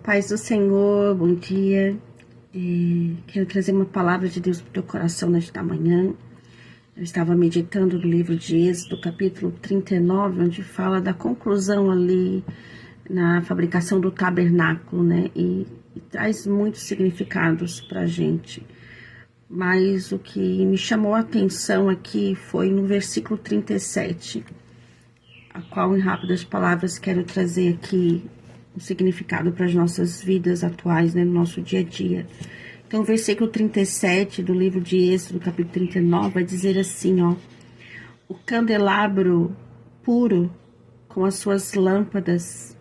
Paz do Senhor, bom dia. Quero trazer uma palavra de Deus para o teu coração nesta manhã. Eu estava meditando no livro de Êxodo, capítulo 39, onde fala da conclusão ali na fabricação do tabernáculo, né? E traz muitos significados para a gente. Mas o que me chamou a atenção aqui foi no versículo 37, a qual, em rápidas palavras, quero trazer aqui o significado para as nossas vidas atuais, né, no nosso dia a dia. Então, o versículo 37 do livro de Êxodo, capítulo 39, vai dizer assim, ó: o candelabro puro com as suas lâmpadas,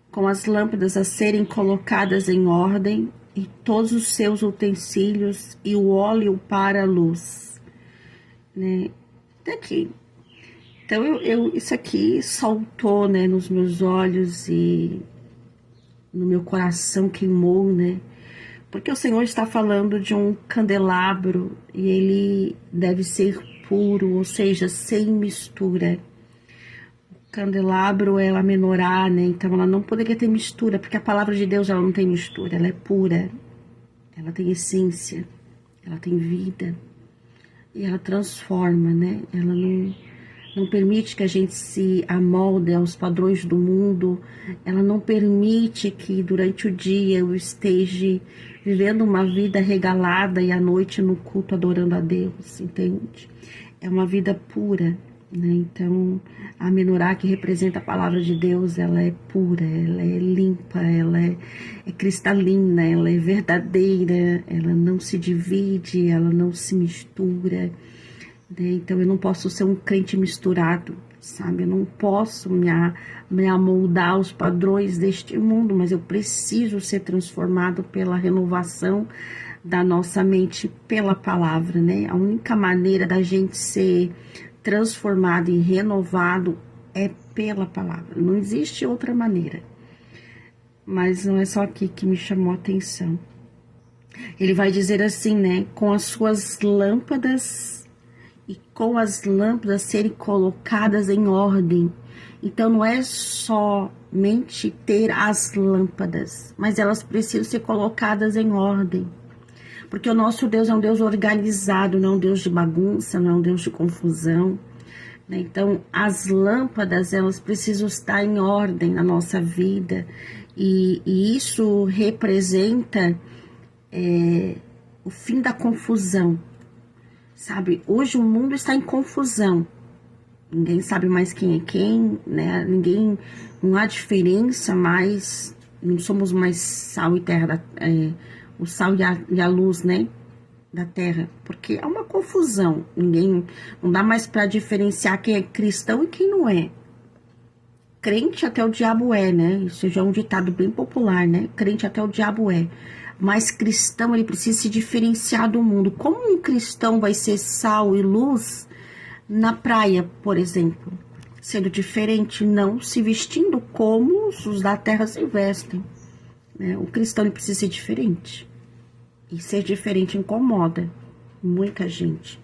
com as lâmpadas a serem colocadas em ordem, e todos os seus utensílios e o óleo para a luz, né? Daqui. Então, isso aqui saltou, né, nos meus olhos e no meu coração queimou, né? Porque o Senhor está falando de um candelabro e ele deve ser puro, ou seja, sem mistura. O candelabro é a menorá, né? Então ela não poderia ter mistura, porque a palavra de Deus ela não tem mistura, ela é pura, ela tem essência, ela tem vida e ela transforma, né? Ela não permite que a gente se amolde aos padrões do mundo. Ela não permite que durante o dia eu esteja vivendo uma vida regalada e à noite no culto adorando a Deus, entende? É uma vida pura, né? Então, a menorá, que representa a palavra de Deus, ela é pura, ela é limpa, ela é cristalina, ela é verdadeira, ela não se divide, ela não se mistura. Então eu não posso ser um crente misturado, sabe? Eu não posso me amoldar aos padrões deste mundo, mas eu preciso ser transformado pela renovação da nossa mente pela palavra, né? A única maneira da gente ser transformado e renovado é pela palavra. Não existe outra maneira. Mas não é só aqui que me chamou a atenção. Ele vai dizer assim, né? Com as suas lâmpadas e com as lâmpadas serem colocadas em ordem. Então não é somente ter as lâmpadas, mas elas precisam ser colocadas em ordem. Porque o nosso Deus é um Deus organizado, não é um Deus de bagunça, não é um Deus de confusão. Então as lâmpadas, elas precisam estar em ordem na nossa vida. E isso representa o fim da confusão. Sabe, hoje o mundo está em confusão, ninguém sabe mais quem é quem, né? Não há diferença mais, não somos mais sal e terra, o sal e a luz, né, da terra, porque é uma confusão, não dá mais para diferenciar quem é cristão e quem não é. Crente até o diabo é, né? Isso já é um ditado bem popular, né? Crente até o diabo é. Mas cristão, ele precisa se diferenciar do mundo. Como um cristão vai ser sal e luz na praia, por exemplo? Sendo diferente, não se vestindo como os da terra se vestem, né? O cristão, ele precisa ser diferente. E ser diferente incomoda muita gente,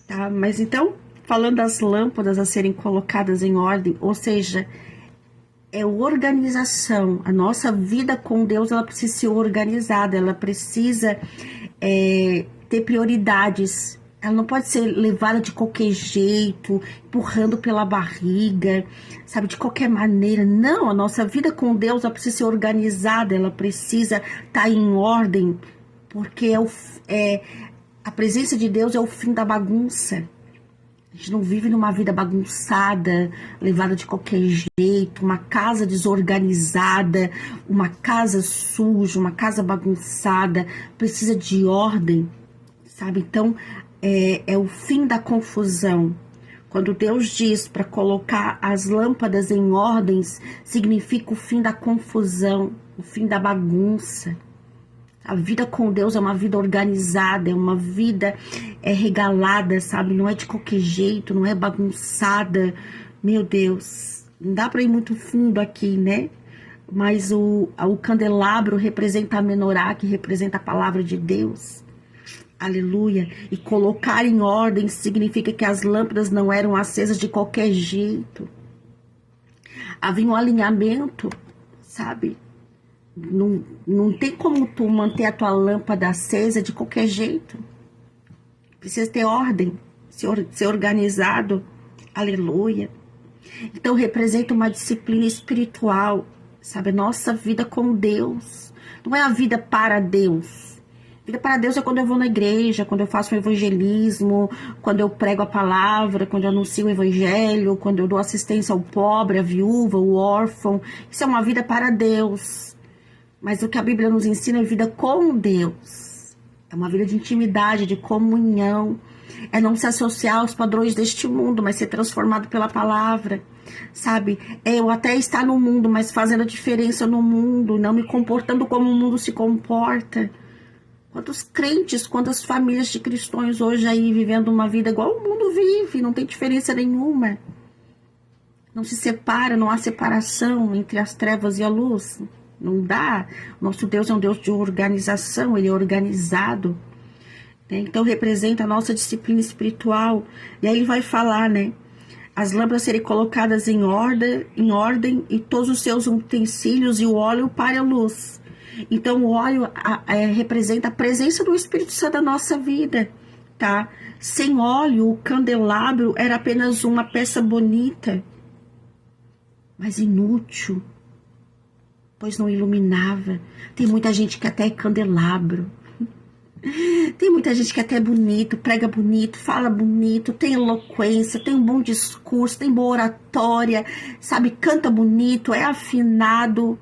tá? Mas então, falando das lâmpadas a serem colocadas em ordem, ou seja, é organização. A nossa vida com Deus, ela precisa ser organizada, ela precisa ter prioridades. Ela não pode ser levada de qualquer jeito, empurrando pela barriga, sabe, de qualquer maneira. Não, a nossa vida com Deus, ela precisa ser organizada, ela precisa estar em ordem, porque a presença de Deus é o fim da bagunça. A gente não vive numa vida bagunçada, levada de qualquer jeito, uma casa desorganizada, uma casa suja, uma casa bagunçada, precisa de ordem, sabe? Então, é o fim da confusão. Quando Deus diz para colocar as lâmpadas em ordens, significa o fim da confusão, o fim da bagunça. A vida com Deus é uma vida organizada, é uma vida regalada, sabe? Não é de qualquer jeito, não é bagunçada. Meu Deus, não dá para ir muito fundo aqui, né? Mas o candelabro representa a menorá, que representa a palavra de Deus. Aleluia. E colocar em ordem significa que as lâmpadas não eram acesas de qualquer jeito. Havia um alinhamento, sabe? Não tem como tu manter a tua lâmpada acesa de qualquer jeito. Precisa ter ordem, ser organizado. Aleluia. Então representa uma disciplina espiritual, sabe? Nossa vida com Deus. Não é a vida para Deus. Vida para Deus é quando eu vou na igreja, quando eu faço o evangelismo, quando eu prego a palavra, quando eu anuncio o evangelho, quando eu dou assistência ao pobre, à viúva, ao órfão. Isso é uma vida para Deus. Mas o que a Bíblia nos ensina é vida com Deus. É uma vida de intimidade, de comunhão. É não se associar aos padrões deste mundo, mas ser transformado pela palavra, sabe? É eu até estar no mundo, mas fazendo a diferença no mundo, não me comportando como o mundo se comporta. Quantos crentes, quantas famílias de cristãos hoje aí vivendo uma vida igual o mundo vive, não tem diferença nenhuma. Não se separa, não há separação entre as trevas e a luz. Não dá. Nosso Deus é um Deus de organização, ele é organizado. Então representa a nossa disciplina espiritual. E aí ele vai falar, né? As lâmpadas serem colocadas em ordem e todos os seus utensílios e o óleo para a luz. Então o óleo representa a presença do Espírito Santo na nossa vida, tá? Sem óleo, o candelabro era apenas uma peça bonita, mas inútil, pois não iluminava. Tem muita gente que até é candelabro. Tem muita gente que até é bonito, prega bonito, fala bonito, tem eloquência, tem um bom discurso, tem boa oratória, sabe, canta bonito, é afinado,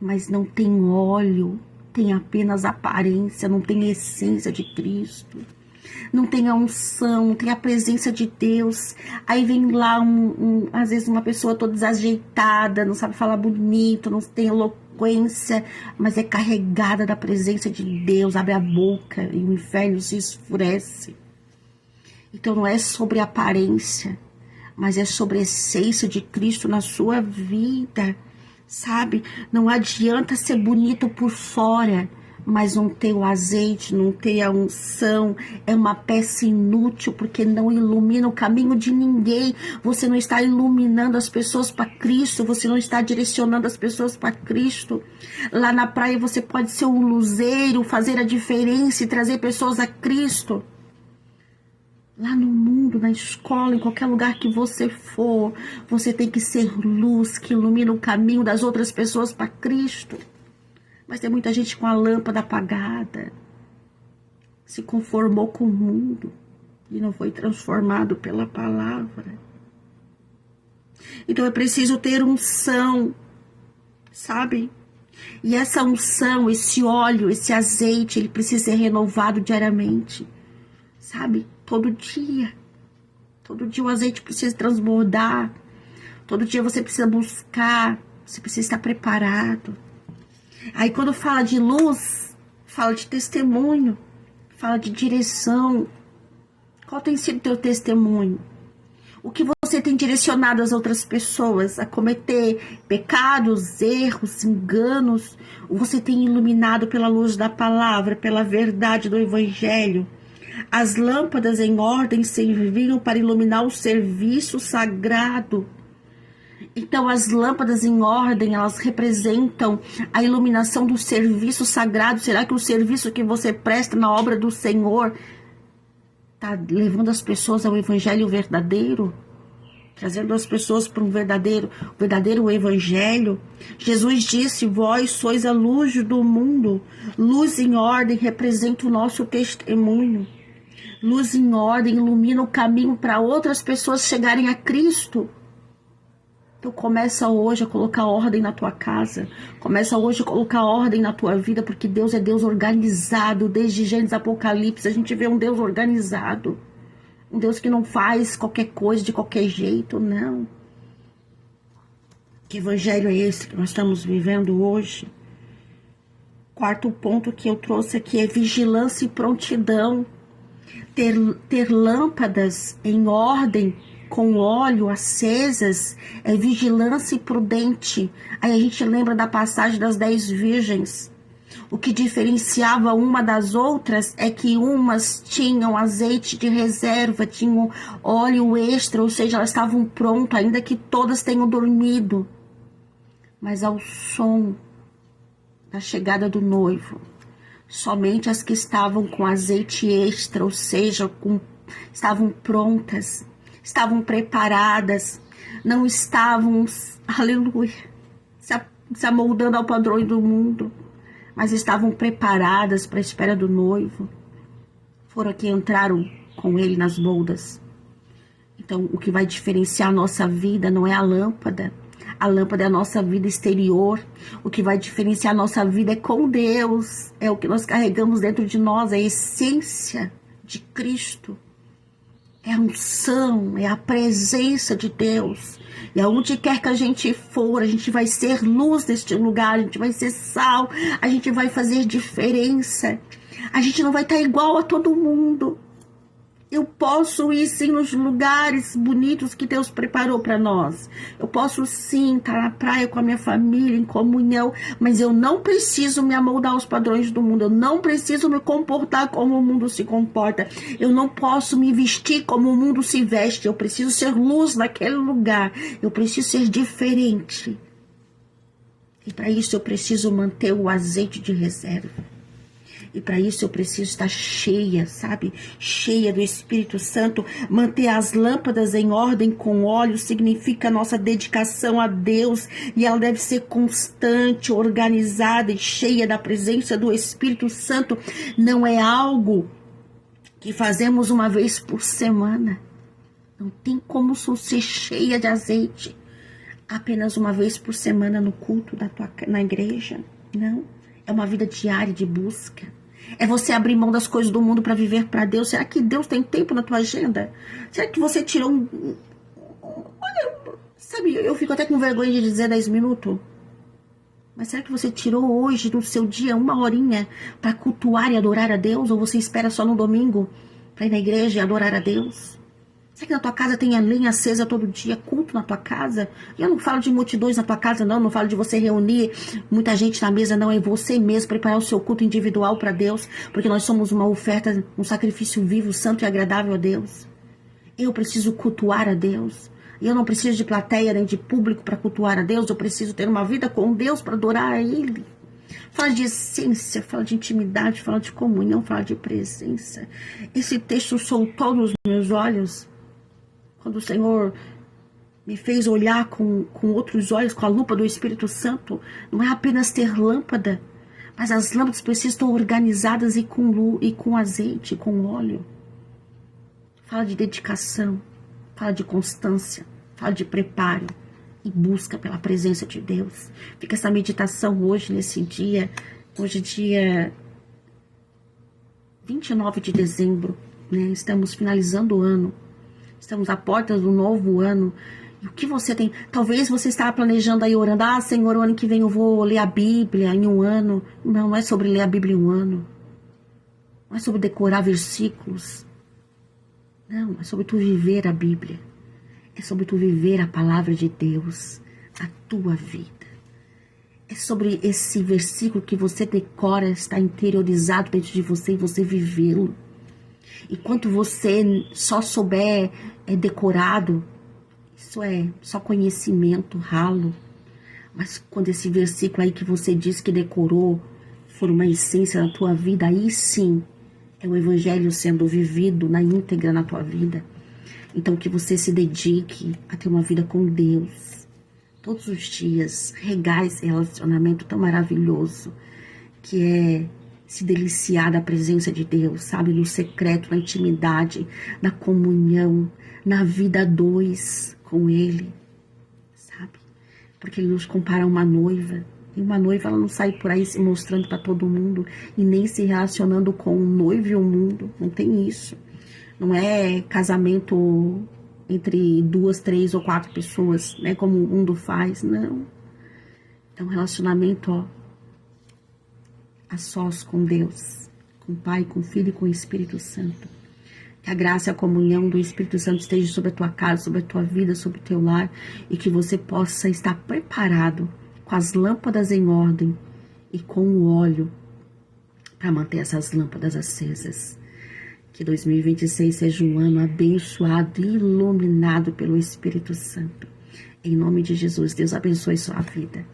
mas não tem óleo, tem apenas aparência, não tem essência de Cristo, não tem a unção, não tem a presença de Deus. Aí vem lá, às vezes uma pessoa toda desajeitada, não sabe falar bonito, não tem eloquência, mas é carregada da presença de Deus, abre a boca e o inferno se esfurece. Então não é sobre aparência, mas é sobre a essência de Cristo na sua vida, sabe? Não adianta ser bonito por fora, mas não ter o azeite, não ter a unção, é uma peça inútil, porque não ilumina o caminho de ninguém. Você não está iluminando as pessoas para Cristo, você não está direcionando as pessoas para Cristo. Lá na praia você pode ser um luzeiro, fazer a diferença e trazer pessoas a Cristo. Lá no mundo, na escola, em qualquer lugar que você for, você tem que ser luz que ilumina o caminho das outras pessoas para Cristo. Mas tem muita gente com a lâmpada apagada, se conformou com o mundo e não foi transformado pela palavra. Então é preciso ter unção, sabe? E essa unção, esse óleo, esse azeite, ele precisa ser renovado diariamente, sabe? Todo dia o azeite precisa transbordar, todo dia você precisa buscar, você precisa estar preparado. Aí quando fala de luz, fala de testemunho, fala de direção. Qual tem sido o teu testemunho? O que você tem direcionado as outras pessoas a cometer pecados, erros, enganos? Ou você tem iluminado pela luz da palavra, pela verdade do evangelho? As lâmpadas em ordem serviam para iluminar o serviço sagrado. Então as lâmpadas em ordem, elas representam a iluminação do serviço sagrado. Será que o serviço que você presta na obra do Senhor está levando as pessoas ao evangelho verdadeiro? Trazendo as pessoas para um verdadeiro evangelho? Jesus disse, vós sois a luz do mundo. Luz em ordem representa o nosso testemunho. Luz em ordem ilumina o caminho para outras pessoas chegarem a Cristo. Então começa hoje a colocar ordem na tua casa. Começa hoje a colocar ordem na tua vida, porque Deus é Deus organizado. Desde Gênesis Apocalipse a gente vê um Deus organizado. Um Deus que não faz qualquer coisa de qualquer jeito, não. Que evangelho é esse que nós estamos vivendo hoje? Quarto ponto que eu trouxe aqui é vigilância e prontidão. Ter lâmpadas em ordem, com óleo acesas, é vigilância e prudente. Aí a gente lembra da passagem das 10 virgens. O que diferenciava uma das outras é que umas tinham azeite de reserva, tinham óleo extra, ou seja, elas estavam prontas, ainda que todas tenham dormido. Mas ao som da chegada do noivo. Somente as que estavam com azeite extra, ou seja, estavam prontas, estavam preparadas, não estavam, aleluia, se amoldando ao padrão do mundo, mas estavam preparadas para a espera do noivo. Foram que entraram com ele nas bodas. Então, o que vai diferenciar a nossa vida não é a lâmpada. A lâmpada é a nossa vida exterior. O que vai diferenciar a nossa vida é com Deus. É o que nós carregamos dentro de nós, é a essência de Cristo. É a unção, é a presença de Deus. E aonde quer que a gente for, a gente vai ser luz neste lugar, a gente vai ser sal, a gente vai fazer diferença. A gente não vai estar igual a todo mundo. Eu posso ir sim nos lugares bonitos que Deus preparou para nós. Eu posso sim estar na praia com a minha família, em comunhão, mas eu não preciso me amoldar aos padrões do mundo. Eu não preciso me comportar como o mundo se comporta. Eu não posso me vestir como o mundo se veste. Eu preciso ser luz naquele lugar. Eu preciso ser diferente. E para isso eu preciso manter o azeite de reserva. E para isso eu preciso estar cheia, sabe? Cheia do Espírito Santo. Manter as lâmpadas em ordem com óleo significa a nossa dedicação a Deus. E ela deve ser constante, organizada e cheia da presença do Espírito Santo. Não é algo que fazemos uma vez por semana. Não tem como ser cheia de azeite apenas uma vez por semana no culto na igreja. Não. É uma vida diária de busca. É você abrir mão das coisas do mundo para viver para Deus. Será que Deus tem tempo na tua agenda? Será que você tirou Olha, sabe, eu fico até com vergonha de dizer 10 minutos. Mas será que você tirou hoje do seu dia uma horinha para cultuar e adorar a Deus? Ou você espera só no domingo para ir na igreja e adorar a Deus? Será que na tua casa tem a lenha acesa todo dia, culto na tua casa? E eu não falo de multidões na tua casa, não falo de você reunir muita gente na mesa, não. É você mesmo preparar o seu culto individual para Deus, porque nós somos uma oferta, um sacrifício vivo, santo e agradável a Deus. Eu preciso cultuar a Deus. E eu não preciso de plateia nem de público para cultuar a Deus. Eu preciso ter uma vida com Deus para adorar a Ele. Fala de essência, fala de intimidade, fala de comunhão, fala de presença. Esse texto soltou nos meus olhos quando o Senhor me fez olhar com outros olhos, com a lupa do Espírito Santo. Não é apenas ter lâmpada, mas as lâmpadas precisam estar organizadas e com azeite, com óleo. Fala de dedicação, fala de constância, fala de preparo e busca pela presença de Deus. Fica essa meditação hoje, nesse dia, hoje é dia 29 de dezembro, né? Estamos finalizando o ano. Estamos à porta do novo ano. E o que você tem? Talvez você estava planejando aí, orando. Ah, Senhor, o ano que vem eu vou ler a Bíblia em um ano. Não, não é sobre ler a Bíblia em um ano. Não é sobre decorar versículos. Não, é sobre tu viver a Bíblia. É sobre tu viver a palavra de Deus, a tua vida. É sobre esse versículo que você decora, está interiorizado dentro de você e você vivê-lo. E quanto você só souber decorado, isso é só conhecimento ralo. Mas quando esse versículo aí que você diz que decorou for uma essência na tua vida, aí sim é o evangelho sendo vivido na íntegra na tua vida. Então que você se dedique a ter uma vida com Deus. Todos os dias, regar esse relacionamento tão maravilhoso que é se deliciar da presença de Deus, sabe? No secreto, na intimidade, na comunhão, na vida a dois com Ele, sabe? Porque Ele nos compara a uma noiva. E uma noiva, ela não sai por aí se mostrando para todo mundo e nem se relacionando com o noivo e o mundo. Não tem isso. Não é casamento entre 2, 3 ou 4 pessoas, né? Como o mundo faz, não. É um relacionamento, ó, a sós com Deus, com o Pai, com o Filho e com o Espírito Santo. Que a graça e a comunhão do Espírito Santo esteja sobre a tua casa, sobre a tua vida, sobre o teu lar, e que você possa estar preparado com as lâmpadas em ordem e com o óleo para manter essas lâmpadas acesas. Que 2026 seja um ano abençoado e iluminado pelo Espírito Santo. Em nome de Jesus, Deus abençoe sua vida.